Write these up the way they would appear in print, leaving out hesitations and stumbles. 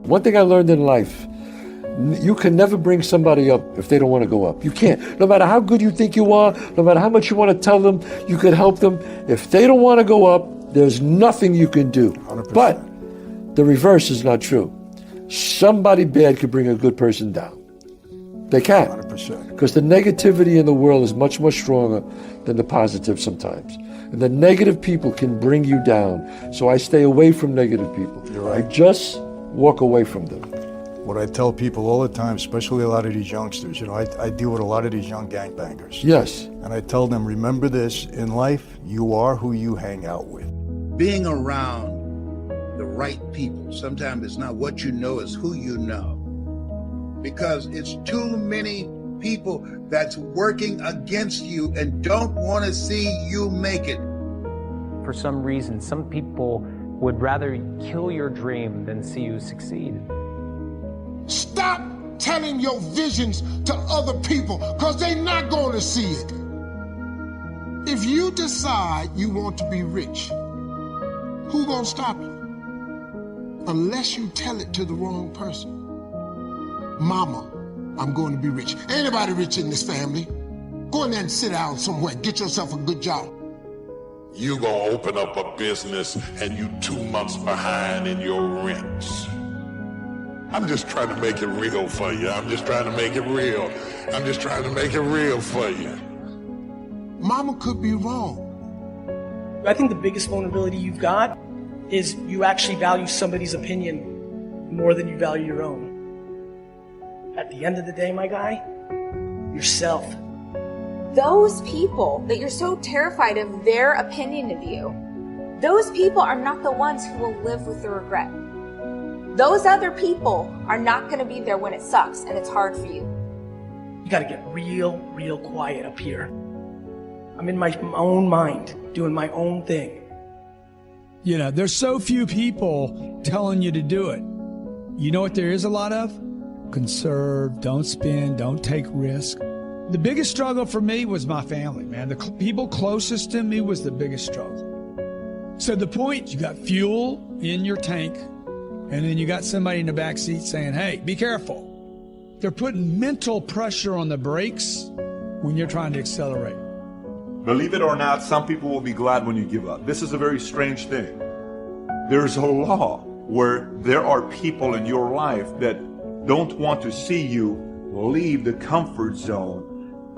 One thing I learned in life, you can never bring somebody up if they don't want to go up. You can't. No matter how good you think you are, no matter how much you want to tell them, you could help them. If they don't want to go up, there's nothing you can do. 100%. But the reverse is not true. Somebody bad could bring a good person down. They can. 100%. Because the negativity in the world is much more stronger than the positive sometimes. And the negative people can bring you down. So I stay away from negative people. You're right. I just walk away from them. What I tell people all the time, especially a lot of these youngsters, I deal with a lot of these young gangbangers. Yes. And I tell them, remember this, in life, you are who you hang out with. Being around the right people, sometimes it's not what you know, it's who you know. Because it's too many people that's working against you and don't want to see you make it. For some reason, some people would rather kill your dream than see you succeed. Stop telling your visions to other people, because they're not going to see it. If you decide you want to be rich, who gonna stop you? Unless you tell it to the wrong person. Mama, I'm going to be rich. Anybody rich in this family? Go in there and sit down somewhere. Get yourself a good job. You gonna open up a business and you 2 months behind in your rents. I'm just trying to make it real for you. I'm just trying to make it real. I'm just trying to make it real for you. Mama could be wrong. I think the biggest vulnerability you've got is you actually value somebody's opinion more than you value your own. At the end of the day, my guy, yourself. Those people that you're so terrified of their opinion of you, those people are not the ones who will live with the regret. Those other people are not going to be there when it sucks and it's hard for you. You got to get real quiet up here. I'm in my own mind, doing my own thing. You know, there's so few people telling you to do it. You know what there is a lot of? Conserve, don't spend, don't take risk. The biggest struggle for me was my family, man. The people closest to me was the biggest struggle. So the point, you got fuel in your tank, and then you got somebody in the back seat saying, hey, be careful. They're putting mental pressure on the brakes when you're trying to accelerate. Believe it or not, some people will be glad when you give up. This is a very strange thing. There's a law where there are people in your life that don't want to see you leave the comfort zone.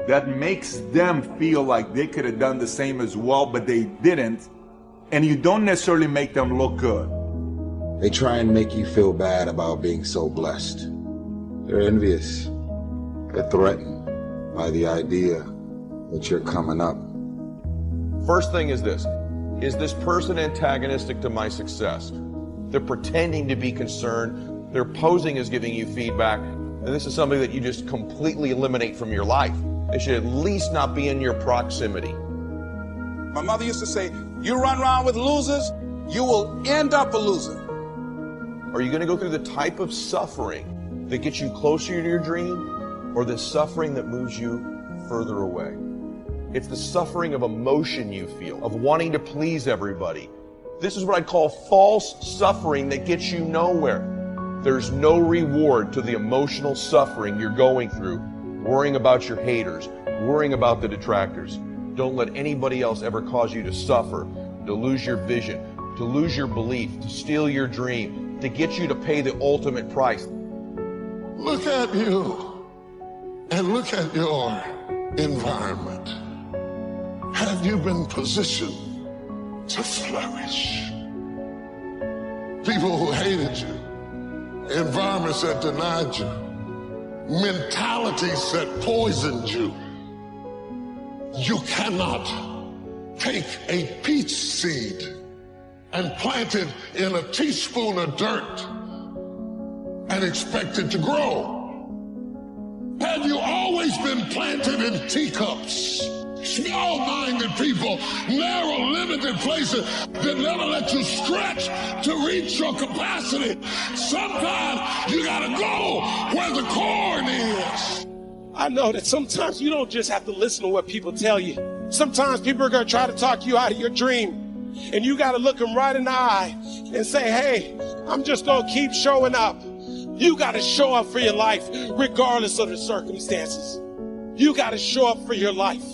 That makes them feel like they could have done the same as well, but they didn't. And you don't necessarily make them look good. They try and make you feel bad about being so blessed. They're envious. They're threatened by the idea that you're coming up. First thing is this person antagonistic to my success? They're pretending to be concerned. They're posing as giving you feedback. And this is something that you just completely eliminate from your life. They should at least not be in your proximity. My mother used to say, you run around with losers, you will end up a loser. Are you going to go through the type of suffering that gets you closer to your dream, or the suffering that moves you further away? It's the suffering of emotion you feel, of wanting to please everybody. This is what I call false suffering that gets you nowhere. There's no reward to the emotional suffering you're going through, worrying about your haters, worrying about the detractors. Don't let anybody else ever cause you to suffer, to lose your vision, to lose your belief, to steal your dream, to get you to pay the ultimate price. Look at you and look at your environment. Have you been positioned to flourish? People who hated you, environments that denied you, mentalities that poisoned you. You cannot take a peach seed and plant it in a teaspoon of dirt and expect it to grow. Have you always been planted in teacups? Small-minded people, narrow, limited places that never let you stretch to reach your capacity. Sometimes you gotta go where the corn is. I know that sometimes you don't just have to listen to what people tell you. Sometimes people are going to try to talk you out of your dream. And you got to look them right in the eye and say, hey, I'm just going to keep showing up. You got to show up for your life regardless of the circumstances. You got to show up for your life.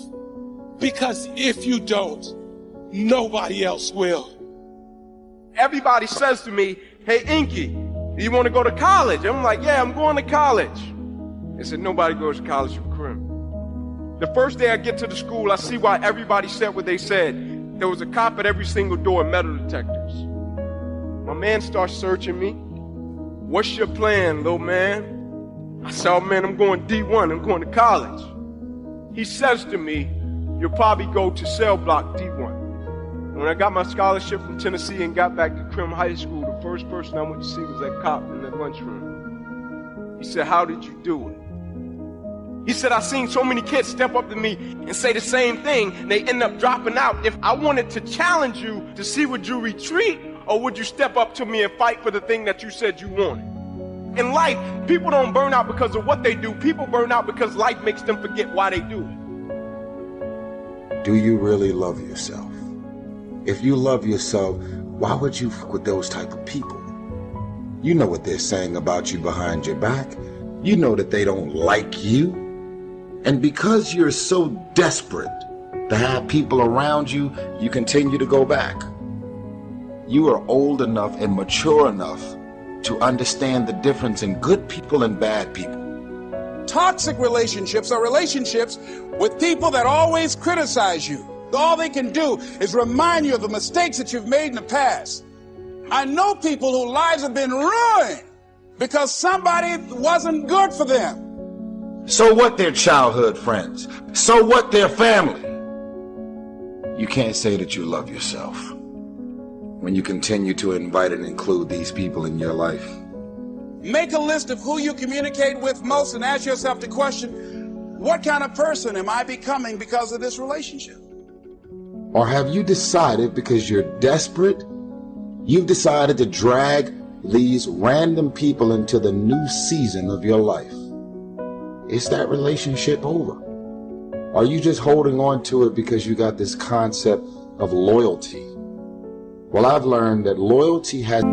Because if you don't, nobody else will. Everybody says to me, hey, Inky, do you want to go to college? I'm like, yeah, I'm going to college. They said, nobody goes to college from Crim. The first day I get to the school, I see why everybody said what they said. There was a cop at every single door and metal detectors. My man starts searching me. What's your plan, little man? I said, oh man, I'm going D1, I'm going to college. He says to me, you'll probably go to cell block D1. When I got my scholarship from Tennessee and got back to Crim High School, the first person I went to see was that cop in the lunchroom. He said, how did you do it? He said, I've seen so many kids step up to me and say the same thing, and they end up dropping out. If I wanted to challenge you to see, would you retreat or would you step up to me and fight for the thing that you said you wanted? In life, people don't burn out because of what they do. People burn out because life makes them forget why they do it. Do you really love yourself? If you love yourself, why would you fuck with those type of people? You know what they're saying about you behind your back. You know that they don't like you. And because you're so desperate to have people around you, you continue to go back. You are old enough and mature enough to understand the difference in good people and bad people. Toxic relationships are relationships with people that always criticize you. All they can do is remind you of the mistakes that you've made in the past. I know people whose lives have been ruined because somebody wasn't good for them. So what their childhood friends? So what their family? You can't say that you love yourself when you continue to invite and include these people in your life. Make a list of who you communicate with most and ask yourself the question, what kind of person am I becoming because of this relationship? Or have you decided, because you're desperate, you've decided to drag these random people into the new season of your life? Is that relationship over? Are you just holding on to it because you got this concept of loyalty? Well, I've learned that loyalty has...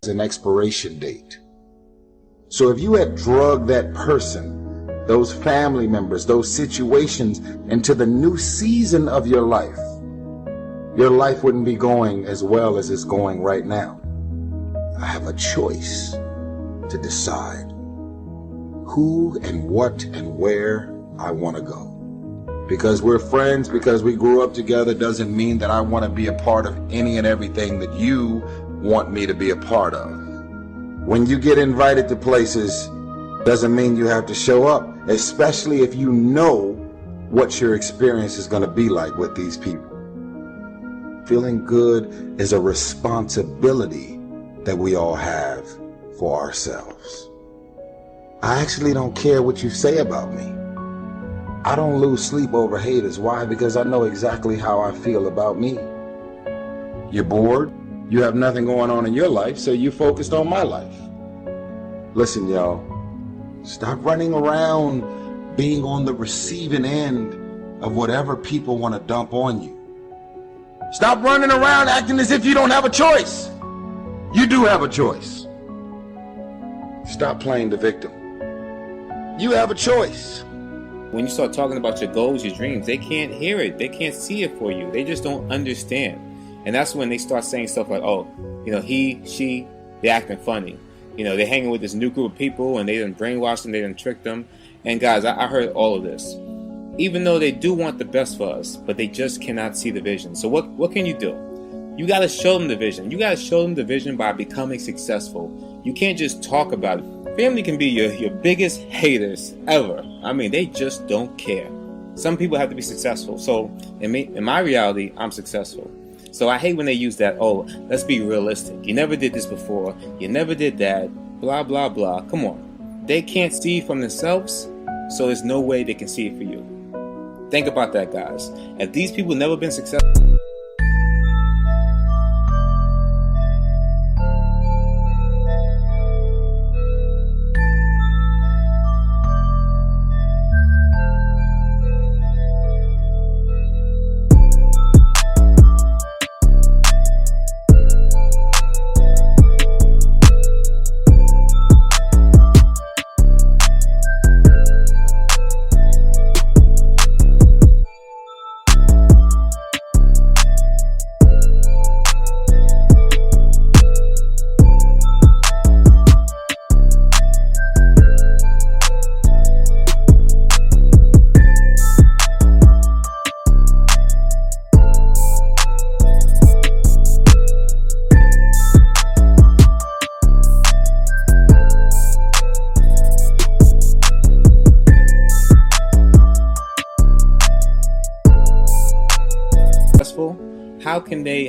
an expiration date. So if you had drugged that person, those family members, those situations into the new season of your life wouldn't be going as well as it's going right now. I have a choice to decide who and what and where I want to go. Because we're friends, because we grew up together, doesn't mean that I want to be a part of any and everything that you want me to be a part of. When you get invited to places, doesn't mean you have to show up, especially if you know what your experience is going to be like with these people. Feeling good is a responsibility that we all have for ourselves. I actually don't care what you say about me. I don't lose sleep over haters. Why? Because I know exactly how I feel about me. You're bored. You have nothing going on in your life, so you focused on my life. Listen, y'all, stop running around being on the receiving end of whatever people want to dump on you. Stop running around acting as if you don't have a choice. You do have a choice. Stop playing the victim. You have a choice. When you start talking about your goals, your dreams, they can't hear it. They can't see it for you. They just don't understand. And that's when they start saying stuff like, oh, you know, he, she, they're acting funny. You know, they're hanging with this new group of people and they done brainwashed them, they done tricked them. And guys, I heard all of this. Even though they do want the best for us, but they just cannot see the vision. So what can you do? You got to show them the vision. You got to show them the vision by becoming successful. You can't just talk about it. Family can be your biggest haters ever. I mean, they just don't care. Some people have to be successful. So in my reality, I'm successful. So I hate when they use that, oh, let's be realistic. You never did this before. You never did that. Blah, blah, blah. Come on. They can't see from themselves, so there's no way they can see it for you. Think about that, guys. If these people never been successful,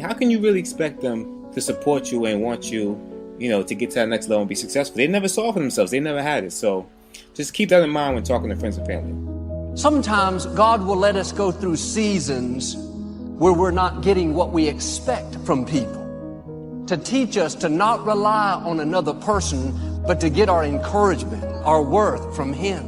how can you really expect them to support you and want you, to get to that next level and be successful? They never saw it for themselves. They never had it. So just keep that in mind when talking to friends and family. Sometimes God will let us go through seasons where we're not getting what we expect from people, to teach us to not rely on another person, but to get our encouragement, our worth from Him.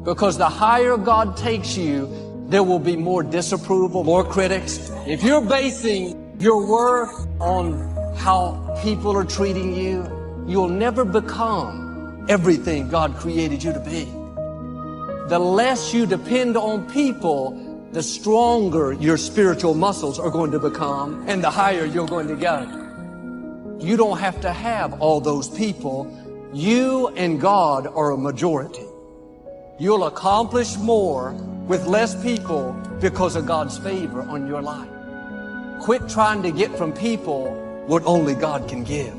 Because the higher God takes you, there will be more disapproval, more critics. If you're basing your worth on how people are treating you, you'll never become everything God created you to be. The less you depend on people, the stronger your spiritual muscles are going to become and the higher you're going to go. You don't have to have all those people. You and God are a majority. You'll accomplish more with less people because of God's favor on your life. Quit trying to get from people what only God can give.